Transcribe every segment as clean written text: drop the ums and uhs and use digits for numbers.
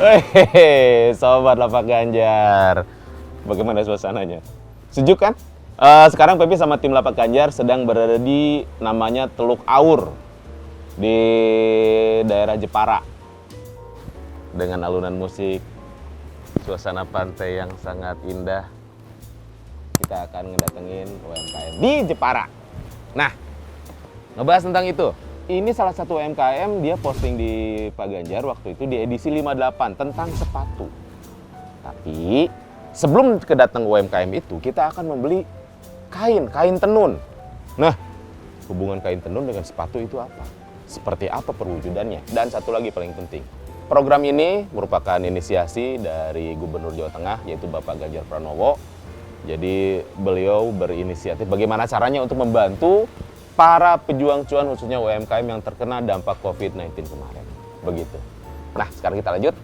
Hehehe, sobat lapak Ganjar. Bagaimana suasananya? Sejuk kan? Sekarang Pepi sama tim lapak Ganjar sedang berada di namanya Teluk Awur di daerah Jepara. Dengan alunan musik, suasana pantai yang sangat indah. Kita akan ngedatengin UMKM di Jepara. Nah, ngebahas tentang itu. Ini salah satu UMKM, dia posting di Pak Ganjar waktu itu di edisi 58 tentang sepatu. Tapi sebelum kedatang UMKM itu, kita akan membeli kain tenun. Nah, hubungan kain tenun dengan sepatu itu apa? Seperti apa perwujudannya? Dan satu lagi paling penting, program ini merupakan inisiasi dari Gubernur Jawa Tengah, yaitu Bapak Ganjar Pranowo. Jadi beliau berinisiatif bagaimana caranya untuk membantu para pejuang cuan khususnya UMKM yang terkena dampak COVID-19 kemarin. Begitu. Nah, sekarang kita lanjut.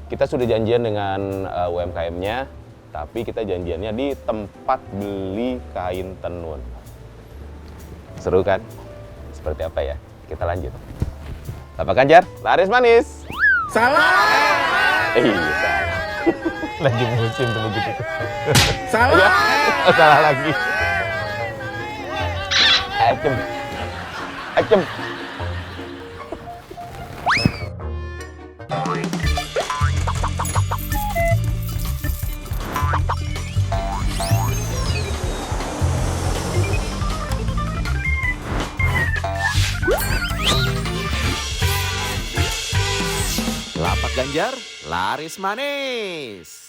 Kita sudah janjian dengan UMKM-nya, tapi kita janjiannya di tempat beli kain tenun. Seru kan? Seperti apa ya? Kita lanjut. Lapak Ganjar, laris manis. Salah! Salah. Lagi musim tuh begitu. Salah! Salah lagi. Acem. Acem. Lapak Ganjar, laris manis.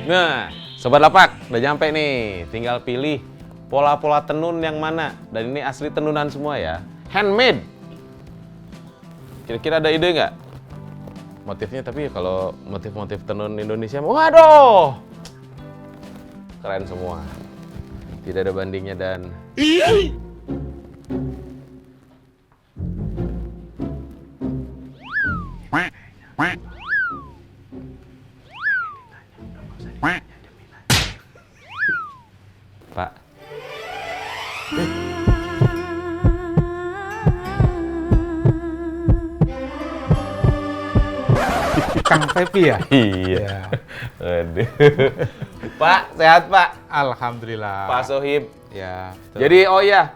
Nah, Sobat Lapak, udah nyampe nih. Tinggal pilih pola-pola tenun yang mana. Dan ini asli tenunan semua ya. Handmade. Kira-kira ada ide nggak? Motifnya, tapi kalau motif-motif tenun Indonesia, waduh! Keren semua. Tidak ada bandingnya dan... Pak. Kang Pepi ya? Iya. Aduh. Pak, sehat Pak? Alhamdulillah. Pak Sohib. Ya. Betul. Jadi, oh iya,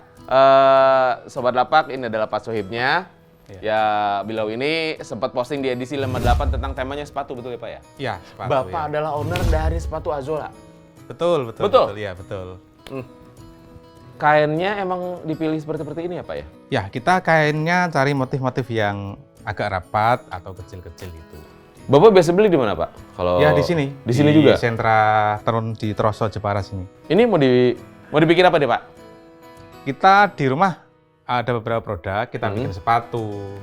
Sobat Lapak, ini adalah Pak Sohibnya. Ya, beliau ini sempat posting di edisi 58 tentang temanya sepatu, betul ya Pak ya? Ya, sepatu. Bapak adalah owner dari sepatu Azola. Betul. Iya, betul. Kainnya emang dipilih seperti ini ya Pak ya? Ya, kita kainnya cari motif-motif yang agak rapat atau kecil-kecil gitu. Bapak biasa beli di mana Pak? Kalau Ya, di sini. Di sini juga? Sentra tenun di Troso, Jepara sini. Ini mau dibikin apa deh Pak? Kita di rumah ada beberapa produk, kita bikin sepatu,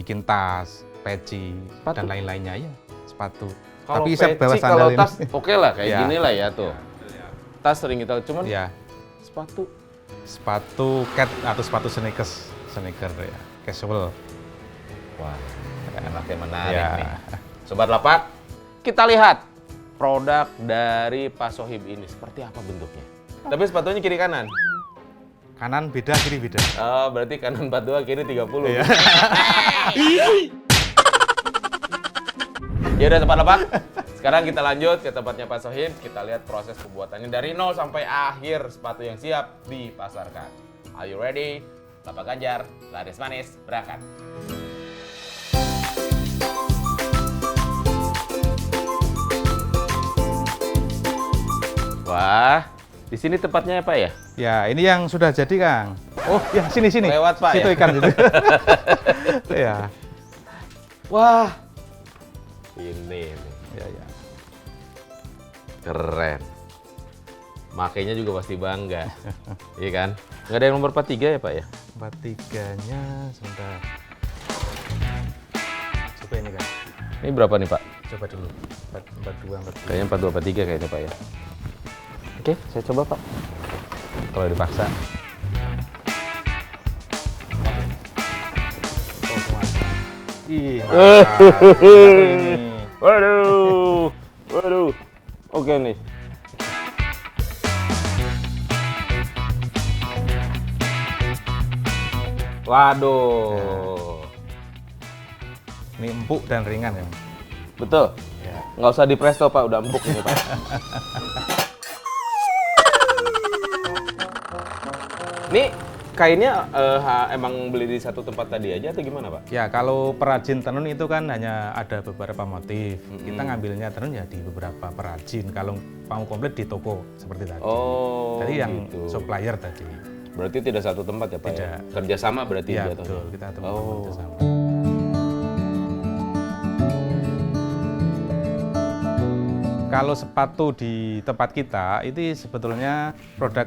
bikin tas, peci, Sepatu? dan lain-lainnya ya, sepatu. Kalau Tapi saya bawa peci, sandal kalau ini. tas oke lah, kayak Ya. gini lah ya tuh. Tas sering kita, cuman Ya, sepatu cat atau sepatu sneaker ya, casual. wah, anaknya menarik Ya. nih. Sobat Lapak, kita lihat produk dari Pak Sohib ini seperti apa bentuknya. Tapi sepatunya kiri kanan. Kanan beda, kiri beda. Oh, berarti kanan 42, kiri 30. Iya. Ya udah Sobat Lapak. Sekarang kita lanjut ke tempatnya Pak Sohib. Kita lihat proses pembuatannya dari nol sampai akhir sepatu yang siap dipasarkan. Are you ready? Lapak Ganjar, laris manis, berangkat. Wah, di sini tempatnya apa ya? Ya, ini yang sudah jadi, Kang. Oh, ya sini. Lewat, Pak, Situ ya? ikan situ. Ya. Wah, ini nih. Ya. Keren. Makainya juga pasti bangga. Iya kan? Nggak ada yang nomor 43 ya Pak ya? 43-nya sebentar. Coba ini, Kang. Ini berapa nih Pak? Coba dulu. 42, 43. Kayaknya 42, 43 kayaknya Pak ya. Oke, saya coba Pak. Kalau dipaksa. Ih, mantap. Satu ini. Waduh. Waduh, oke nih. Waduh, Ini empuk dan ringan ya. betul. Ya. Nggak usah di presto Pak, udah empuk ini Pak. Ini kainnya emang beli di satu tempat tadi aja atau gimana Pak? Ya, kalau perajin tenun itu kan hanya ada beberapa motif. Kita ngambilnya tenun ya di beberapa perajin. Kalau mau komplit di toko seperti tadi. Oh, Tadi yang gitu. supplier tadi. Berarti tidak satu tempat ya Pak? Tidak. Ya? Kerjasama berarti Ya, jatuhnya? betul. Kita teman Oh. bersama. Kalau sepatu di tempat kita, itu sebetulnya produk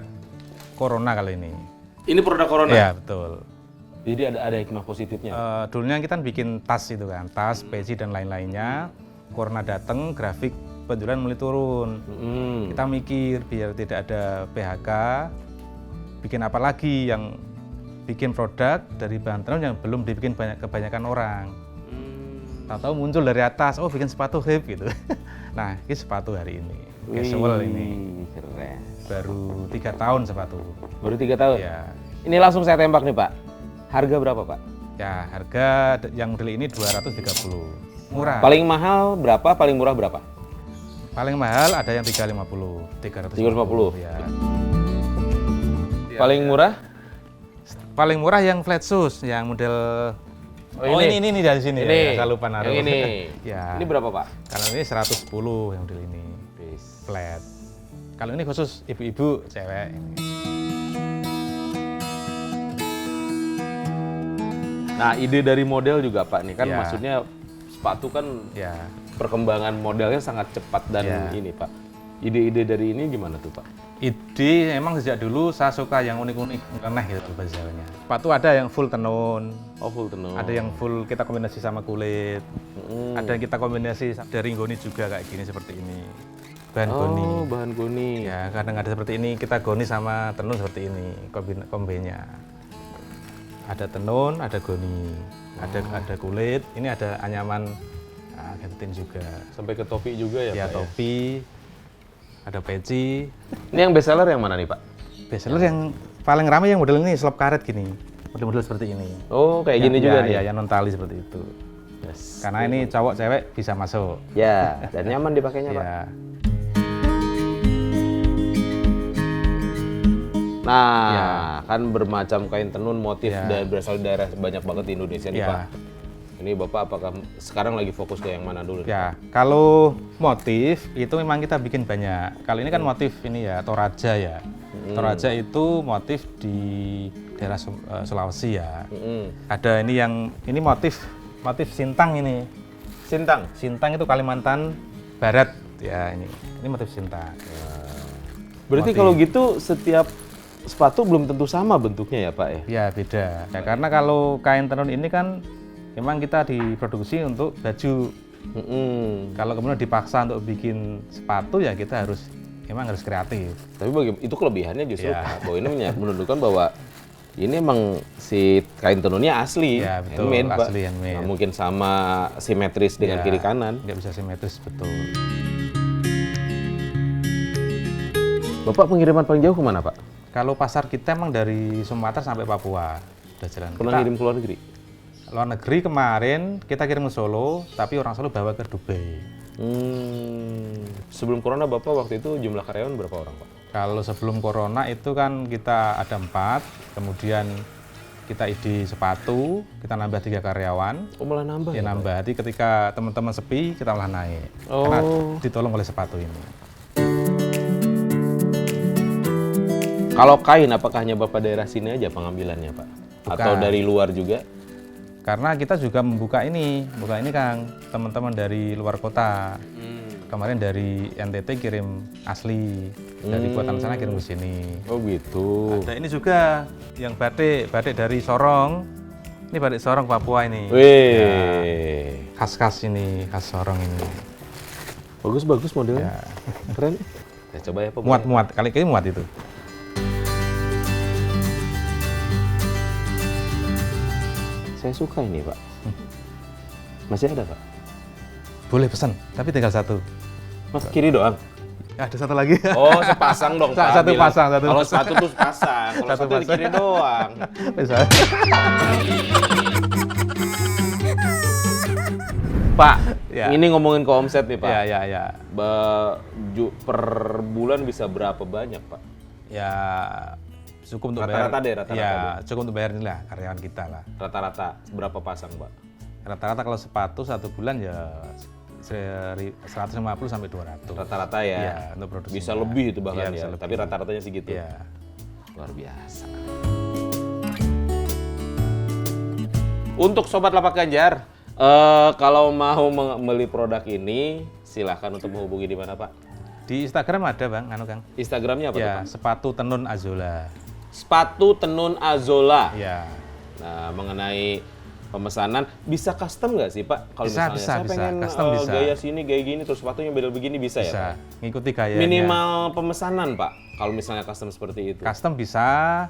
Corona kali ini. Ini produk Corona? Ya, betul. Jadi ada hikmah positifnya? Dulunya kita bikin tas itu kan, tas, peci dan lain-lainnya. Corona datang, grafik penjualan mulai turun. Kita mikir biar tidak ada PHK, bikin apa lagi yang bikin produk dari bahan tenun yang belum dibikin kebanyakan orang. Tahu-tahu muncul dari atas, oh bikin sepatu hip gitu. Nah, ini sepatu hari ini, casual ini. Keren. Baru 3 tahun sepatu. Baru 3 tahun? Ya, Ini langsung saya tembak nih Pak. Harga berapa Pak? ya harga yang model ini 230. Murah. Paling mahal berapa? Paling murah berapa? Paling mahal ada yang 350, 350. ya. Paling murah? Paling murah yang flat shoes, yang model Oh, ini? ini dari sini Ini. ya. Saya lupa naruh. Yang ini. Ya. Ini berapa Pak? Kalau ini 110 yang model ini. Flat. Kalau ini khusus ibu-ibu cewek ini. Nah, ide dari model juga Pak nih kan Ya. maksudnya sepatu kan Ya. perkembangan modelnya sangat cepat dan Ya. ini Pak. Ide-ide dari ini gimana tuh Pak? Ide emang sejak dulu saya suka yang unik-unik, aneh gitu bahasa Jawanya. Sepatu ada yang full tenun, Oh, full tenun. ada yang full kita kombinasi sama kulit, ada yang kita kombinasi dari goni juga kayak gini seperti ini. Bahan goni. Oh, bahan goni. Ya, kadang ada seperti ini, kita goni sama tenun seperti ini, kombinnya. Ada tenun, ada goni, ada kulit, ini ada anyaman gantin juga. Sampai ke topi juga ya Ya, Pak? topi, ada peci. Ini yang best seller yang mana nih Pak? Bestseller yang paling ramai yang model ini, selop karet gini. Model-model seperti ini. Oh, kayak gini Ya, juga ya, nih? Ya, yang non tali seperti itu. Yes. Karena ini cowok cewek bisa masuk. Ya, dan nyaman dipakainya Pak. Ya. Nah, Ya. kan bermacam kain tenun motif Ya. dari berasal dari daerah banyak banget di Indonesia nih Ya. Pak. Ini Bapak apakah sekarang lagi fokus ke yang mana dulu? Ya, kalau motif itu memang kita bikin banyak. Kalau ini kan motif ini ya Toraja ya. Toraja itu motif di daerah Sulawesi ya. Ada ini motif Sintang ini. Sintang. Sintang itu Kalimantan Barat ya ini. Ini motif Sintang. Berarti Motif. kalau gitu setiap sepatu belum tentu sama bentuknya ya Pak ya? Ya beda. Ya, karena kalau kain tenun ini kan memang kita diproduksi untuk baju. Kalau kemudian dipaksa untuk bikin sepatu ya kita memang harus kreatif. Tapi itu kelebihannya justru Ya. Pak, bahwa ini menunjukkan bahwa ini emang si kain tenunnya asli, Ya, betul, handmade, Pak. asli, handmade. Nggak mungkin sama simetris dengan Ya, kiri kanan. nggak bisa simetris betul. Bapak pengiriman paling jauh kemana Pak? Kalau pasar kita emang dari Sumatera sampai Papua udah jalan. Pernah Kita ngirim ke luar negeri? luar negeri kemarin kita kirim ke Solo, tapi orang Solo bawa ke Dubai. Sebelum corona Bapak waktu itu jumlah karyawan berapa orang Pak? Kalau sebelum corona itu kan kita ada 4, kemudian kita ide sepatu, kita nambah 3 karyawan. Oh malah nambah Ya ya, Pak? nambah, jadi ketika teman-teman sepi kita malah naik. Oh. Karena ditolong oleh sepatu ini. Kalau kain apakah hanya Bapak daerah sini aja pengambilannya Pak? Atau Bukan. dari luar juga? Karena kita juga membuka ini Kang, teman-teman dari luar kota. Kemarin dari NTT kirim asli, dari buatan sana kirim ke sini. Oh gitu. Ada ini juga yang batik dari Sorong. Ini batik Sorong Papua ini. Wih. Khas-khas ini, khas Sorong ini. Bagus-bagus modelnya. Ya. Keren. Ya coba ya Pak. Muat-muat, kali ini muat itu. Saya suka ini Pak. Masih ada Pak? Boleh pesan, tapi tinggal 1. Mas kiri doang. Ada satu lagi. Oh, sepasang dong, Pak. Satu Bilang. pasang, satu Kalau pasang. sepatu tuh sepasang, kalau Satu satu di kiri doang. Bisa. Pak, Ya. ini ngomongin ke omset nih, Pak. Ya. Per bulan bisa berapa banyak, Pak? Ya cukup untuk Rata-rata bayar. deh, rata-rata ya, deh. cukup untuk bayar inilah karyawan kita lah. Rata-rata berapa pasang, Pak? Rata-rata kalau sepatu satu bulan ya 150 sampai 200. Rata-rata ya. Iya, untuk produksi. Bisa lebih itu bahkan Iya, ya. bisa lebih. Tapi rata-ratanya segitu. Iya. Luar biasa. Untuk Sobat Lapak Ganjar, kalau mau membeli produk ini, silahkan untuk menghubungi di mana, Pak? Di Instagram ada Bang, Kang. Instagramnya apa tuh, Ya, Pak? sepatu tenun Azola. Sepatu tenun Azola. Ya. Nah, mengenai pemesanan, bisa custom nggak sih, Pak? Kalau Bisa, misalnya bisa, saya bisa. pengen Custom bisa. gaya sini, gaya gini, terus sepatunya beda begini, bisa ya, Bisa Pak? ngikuti gayanya. Minimal pemesanan, Pak, kalau misalnya custom seperti itu. Custom bisa,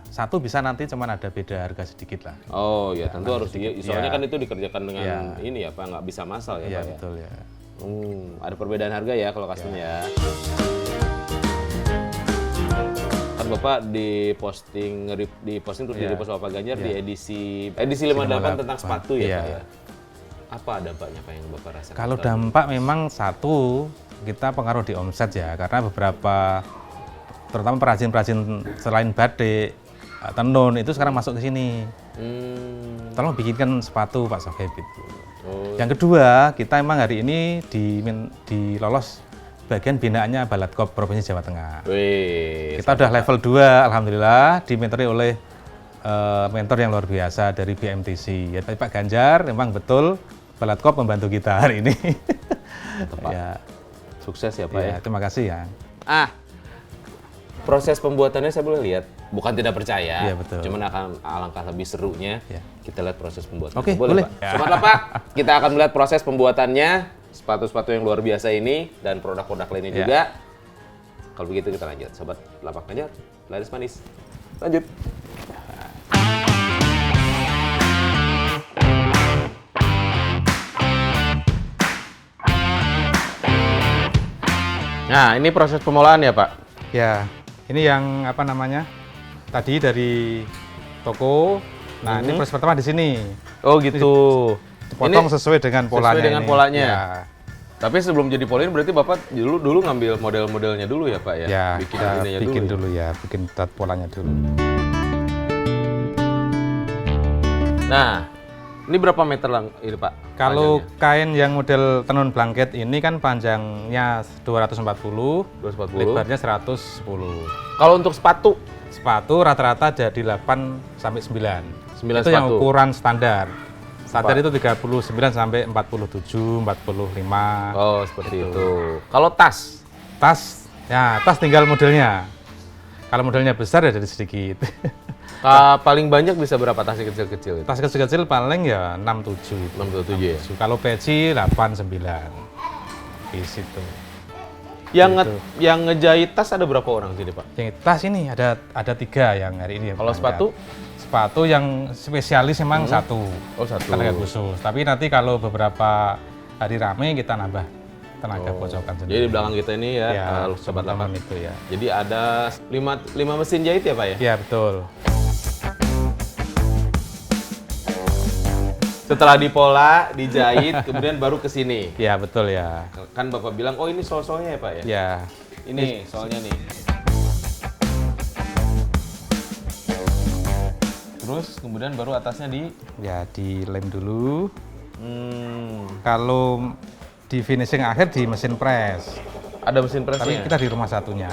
satu bisa nanti cuman ada beda harga sedikit lah. Oh ya, tentu harus soalnya Ya. kan itu dikerjakan dengan Ya. ini ya, Pak, nggak bisa massal ya, Iya, Pak ya. betul ya. Ada perbedaan harga ya kalau custom ya. Kan Bapak di posting terus di repost Bapak Ganjar di edisi 58 tentang sepatu ya, Iya. Pak ya. Apa dampaknya Pak yang Bapak rasakan? Kalau dampak memang satu, kita pengaruh di omset ya, karena beberapa terutama perajin-perajin selain batik, tenun itu sekarang masuk ke sini. Tolong bikinkan sepatu Pak Sohib itu. Oh. Yang kedua, kita emang hari ini dilolos bagian binaannya Balatkop Provinsi Jawa Tengah. Wih, Kita udah level 2, alhamdulillah, dimentori oleh mentor yang luar biasa dari BMTC. Ya, tapi Pak Ganjar memang betul Balatkop membantu kita hari ini. Ya, sukses ya Pak ya. terima kasih ya. Proses pembuatannya saya boleh lihat. Bukan tidak percaya, Iya, betul. cuman akan alangkah lebih serunya Iya. kita lihat proses pembuatannya. Oke, boleh. Pak? Sobat Lapak, kita akan melihat proses pembuatannya sepatu-sepatu yang luar biasa ini dan produk-produk lainnya Iya. juga. Kalau begitu kita lanjut. Sobat Lapak Ganjar, laris manis. Lanjut. Nah, ini proses pemolahan ya Pak? Ya, ini yang apa namanya? Tadi dari toko. Nah, ini proses pertama di sini. Oh gitu. Potong sesuai dengan polanya. Sesuai dengan ini. polanya. Ya. Tapi sebelum jadi polin berarti Bapak dulu ngambil model-modelnya dulu ya Pak ya? Ya, bikin kita ininya bikin dulu. dulu ya, bikin polanya dulu. Nah, ini berapa meter lang ini Pak? Kalau panjangnya? kain yang model tenun blanket ini kan panjangnya 240, 240. lebarnya 110. Kalau untuk sepatu Sepatu rata-rata jadi 8 sampai 9. 9 Itu yang sepatu. ukuran standar. Standar itu 39 sampai 47, 45. Oh, seperti itu. Kalau tas Tas, ya tas tinggal modelnya. Kalau modelnya besar ya jadi sedikit. paling banyak bisa berapa tas yang kecil-kecil itu? Tas kecil-kecil paling ya 67. 67 ya. Kalau peci 8, 9. Di situ. Yang ngejahit tas ada berapa orang sini Pak? Yang tas ini ada 3 yang hari ini. yang Kalau berangkat. sepatu? Sepatu yang spesialis memang satu. Oh, satu. Tenaga khusus. Tapi nanti kalau beberapa hari rame kita nambah tenaga pojokan sendiri. Jadi di belakang kita ini ya, Sobat teman-teman Lapak. itu ya. Jadi ada 5 mesin jahit ya Pak ya? Iya betul. Setelah dipola, dijahit, kemudian baru ke sini. Iya betul ya. Kan Bapak bilang, oh ini sol-solnya ya Pak ya? Ya. Ini solnya nih. Terus kemudian baru atasnya Ya dilem dulu. Hmm, Kalau di finishing akhir di mesin press. ada mesin Tapi presnya. kita di rumah satunya.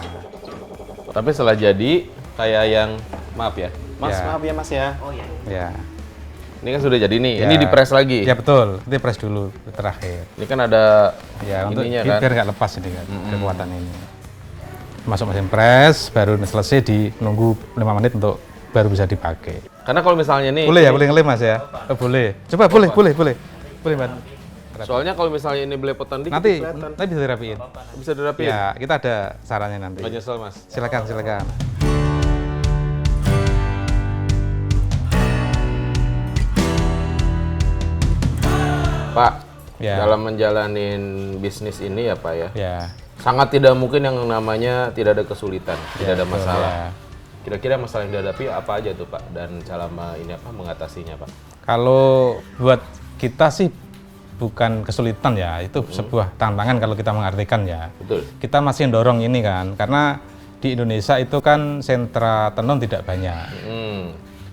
Tapi setelah jadi kayak yang maaf ya. Mas, Ya. maaf ya Mas ya. Ya. Ini kan sudah jadi nih. Ya. Ini dipres lagi. Ya betul. Nanti press dulu terakhir. Ini kan ada Ya untuk ininya kan. biar nggak lepas ini kan kekuatan ini. Masuk mesin press, baru selesai nunggu 5 menit untuk baru bisa dipakai. Karena kalau misalnya nih, Boleh ya, boleh ngelem Mas ya? Oh, boleh. Coba boleh. Boleh Mbak. soalnya kalau misalnya ini belepotan dikit Nanti kelihatan. bisa dirapiin. Bisa dirapiin. Ya, kita ada sarannya nanti. Nggak nyesel Mas. Silakan. Pak, Ya. dalam menjalanin bisnis ini ya Pak ya, Ya. Sangat tidak mungkin yang namanya tidak ada kesulitan, tidak ada betul, masalah. ya. Kira-kira masalah yang dihadapi apa aja tuh Pak? Dan cara mengatasinya Pak? Kalau buat kita sih bukan kesulitan ya, itu sebuah tantangan kalau kita mengartikan ya. Betul. Kita masih dorong ini kan, karena di Indonesia itu kan sentra tenun tidak banyak.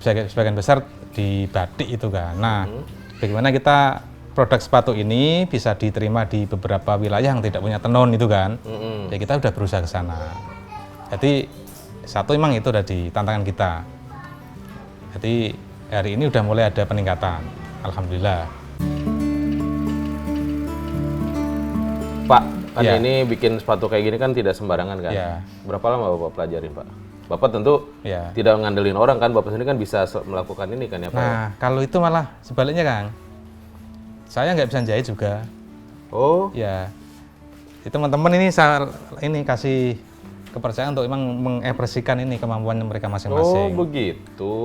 Sebagian besar di batik itu kan. Nah, bagaimana kita produk sepatu ini bisa diterima di beberapa wilayah yang tidak punya tenun itu kan? Ya kita udah berusaha ke sana. Jadi satu emang itu udah di tantangan kita. Jadi hari ini udah mulai ada peningkatan, alhamdulillah. Pak, kan Ya. ini bikin sepatu kayak gini kan tidak sembarangan kan? Ya. Berapa lama Bapak pelajarin Pak? Bapak tentu Ya. tidak ngandelin orang kan, Bapak sendiri kan bisa melakukan ini kan ya Pak? Nah, kalau itu malah sebaliknya Kang. Saya nggak bisa jahit juga. Oh, Ya, itu teman-teman ini kasih kepercayaan untuk emang mengekspresikan ini kemampuan mereka oh masing-masing. begitu.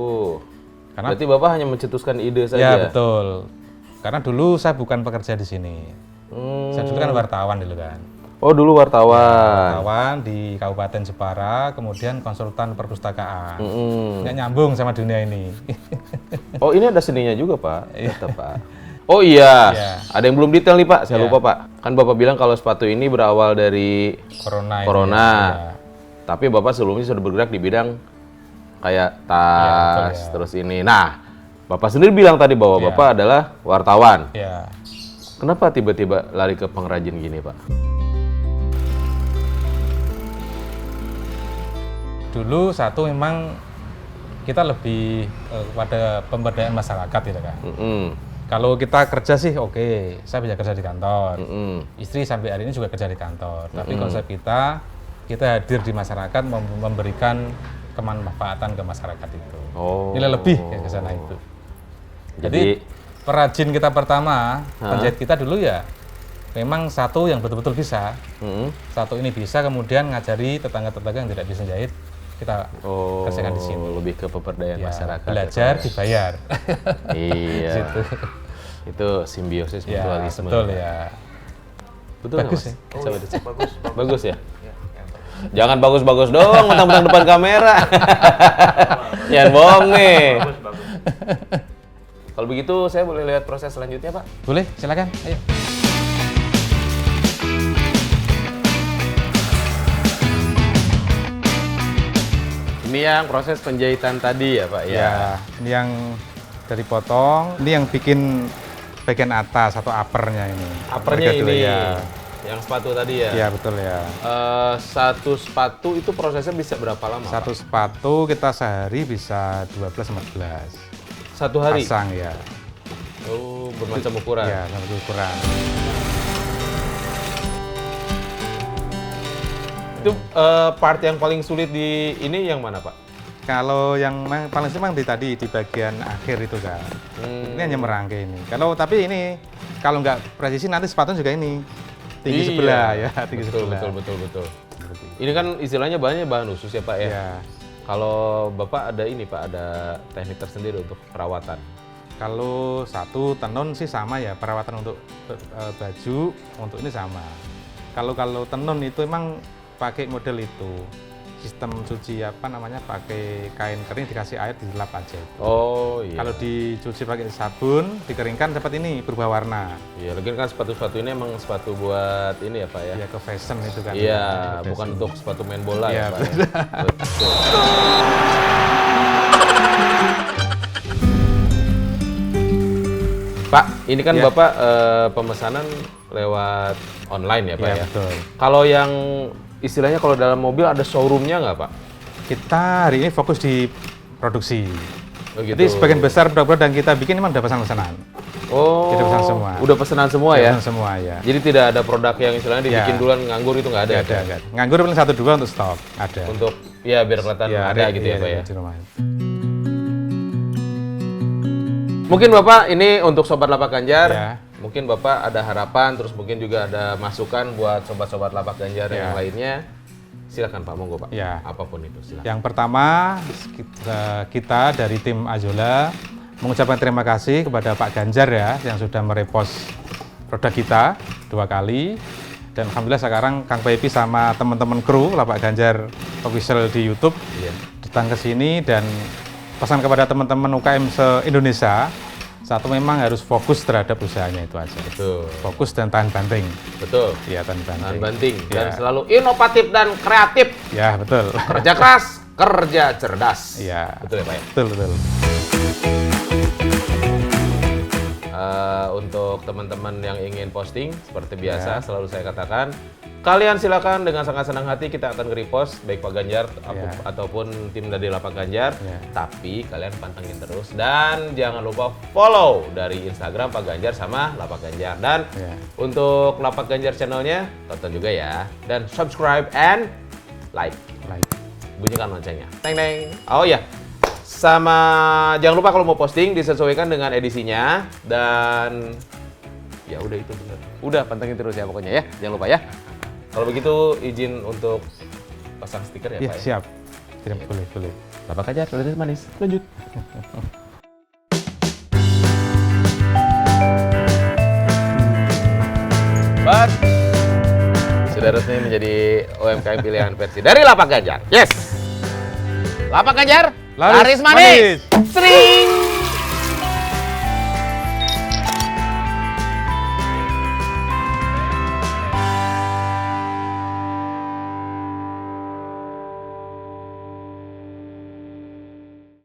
Karena Berarti Bapak hanya mencetuskan ide ya saja? betul. Karena dulu saya bukan pekerja di sini. Saya dulu kan wartawan dulu kan. Oh dulu wartawan. Wartawan di Kabupaten Jepara, kemudian konsultan perpustakaan. Mm-mm. Nggak nyambung sama dunia ini. Oh ini ada seninya juga Pak? Tetap Pak. Oh iya, Iya. ada yang belum detail nih Pak, saya Iya. lupa Pak. Kan Bapak bilang kalau sepatu ini berawal dari Corona. Corona. Ya. Tapi Bapak sebelumnya sudah bergerak di bidang kayak tas, betul, ya. terus ini. Nah, Bapak sendiri bilang tadi bahwa Ya. Bapak adalah wartawan. Ya. Kenapa tiba-tiba lari ke pengrajin gini Pak? Dulu satu memang kita lebih pada pemberdayaan masyarakat gitu kan. Kalau kita kerja sih oke, saya bisa kerja di kantor. Istri sampai hari ini juga kerja di kantor. Tapi konsep kita hadir di masyarakat memberikan kemanfaatan ke masyarakat itu. Oh. Nilai lebih ke sana itu. Jadi perajin kita pertama, penjahit kita dulu ya memang satu yang betul-betul bisa. Satu ini bisa, kemudian ngajari tetangga-tetangga yang tidak bisa jahit, kita kerjakan di sini. Lebih ke pemberdayaan Ya, masyarakat. belajar, ya, Pak, dibayar. ya? Iya. Situ. Itu simbiosis Ya, mutualisme. betul ya. Betul nggak, Bagus Mas? ya? Coba dicek. Bagus ya? Jangan bagus-bagus dong, mentang-mentang depan kamera. Jangan bohong nih. Kalau begitu saya boleh lihat proses selanjutnya Pak? Boleh, silakan. Ayo. Ini yang proses penjahitan tadi ya Pak ya? Ya, ini yang dari potong, ini yang bikin bagian atas atau uppernya ini. Uppernya Mereka dulu, ini, ya. yang sepatu tadi ya? Iya, betul ya. Satu sepatu itu prosesnya bisa berapa lama Satu Pak? sepatu kita sehari bisa 12-14 Satu hari? pasang ya. Oh, bermacam ukuran? Ya, satu ukuran. Itu part yang paling sulit di ini yang mana Pak? Kalau yang paling senang di tadi di bagian akhir itu kan. Ini hanya merangkai ini. Tapi ini kalau nggak presisi nanti sepatunya juga ini tinggi Iya. sebelah ya, tinggi Betul, sebelah. betul. Ini kan istilahnya bahan khusus ya Pak ya? Ya. Kalau Bapak ada ini Pak, ada teknik tersendiri untuk perawatan? Kalau satu tenun sih sama ya, perawatan untuk baju untuk ini sama. Kalau tenun itu emang pakai model itu, sistem cuci pakai kain kering dikasih air dilap aja itu. Oh iya. Kalau dicuci pakai sabun, dikeringkan dapat ini berubah warna. Iya, lagi kan sepatu-sepatu ini emang sepatu buat ini ya Pak ya? Ya ke fashion itu kan. Iya, Ke bukan fashion. untuk sepatu main bola Iya, ya Pak. Ya? Betul. Pak, ini kan Iya. Bapak pemesanan lewat online ya Pak Iya, ya? betul. Kalau yang istilahnya kalau dalam mobil ada showroomnya nggak Pak? Kita hari ini fokus di produksi. Oh, gitu. Jadi sebagian besar produk-produk yang kita bikin memang udah pesan-pesanan. Oh, kita pesan semua. Udah pesanan semua ya? Pesan semua ya. Jadi tidak ada produk yang istilahnya dibikin Ya. duluan nganggur itu nggak ada? Nggak ada. Nganggur paling 1-2 untuk stok. Ada. Untuk ya biar kelihatan ada gitu ya Pak ya? di rumah. Mungkin Bapak ini untuk Sobat Lapak Ganjar, Ya. mungkin Bapak ada harapan, terus mungkin juga ada masukan buat Sobat-Sobat Lapak Ganjar Ya. yang lainnya. Silakan Pak, monggo Pak. Ya. Apapun itu, silakan. Yang pertama, kita dari tim Azola mengucapkan terima kasih kepada Pak Ganjar ya yang sudah merepost produk kita 2 kali. Dan alhamdulillah sekarang Kang Pepi sama teman-teman kru Lapak Ganjar official di YouTube datang ke sini, dan pesan kepada teman-teman UKM se-Indonesia, satu memang harus fokus terhadap usahanya itu aja. Betul. Fokus dan tahan banting. Betul. Iya, tahan banting. Tahan banting dan Ya. selalu inovatif dan kreatif. Ya, betul. Kerja keras, kerja cerdas. Iya. Betul ya Pak ya? Betul, betul. Untuk teman-teman yang ingin posting, seperti biasa, Ya. selalu saya katakan, kalian silakan dengan sangat senang hati kita akan nge-repost, baik Pak Ganjar Ya. ataupun tim dari Lapak Ganjar. Ya. Tapi kalian pantengin terus dan jangan lupa follow dari Instagram Pak Ganjar sama Lapak Ganjar. Dan Ya. untuk Lapak Ganjar channelnya, tonton juga ya. Dan subscribe and like. Like. Bunyikan loncengnya. Teng teng. Oh ya. Sama jangan lupa kalau mau posting disesuaikan dengan edisinya, dan ya udah itu benar. Udah pantengin terus ya pokoknya ya. Jangan lupa ya. Kalau begitu izin untuk pasang stiker ya, Iya, Pak. Ya? siap. Tidak boleh, boleh. Lapak aja, laris manis. Lanjut. But sudah resmi menjadi UMKM pilihan versi dari Lapak Ganjar. Yes. Lapak Ganjar, Laris laris manis. manis. Sri.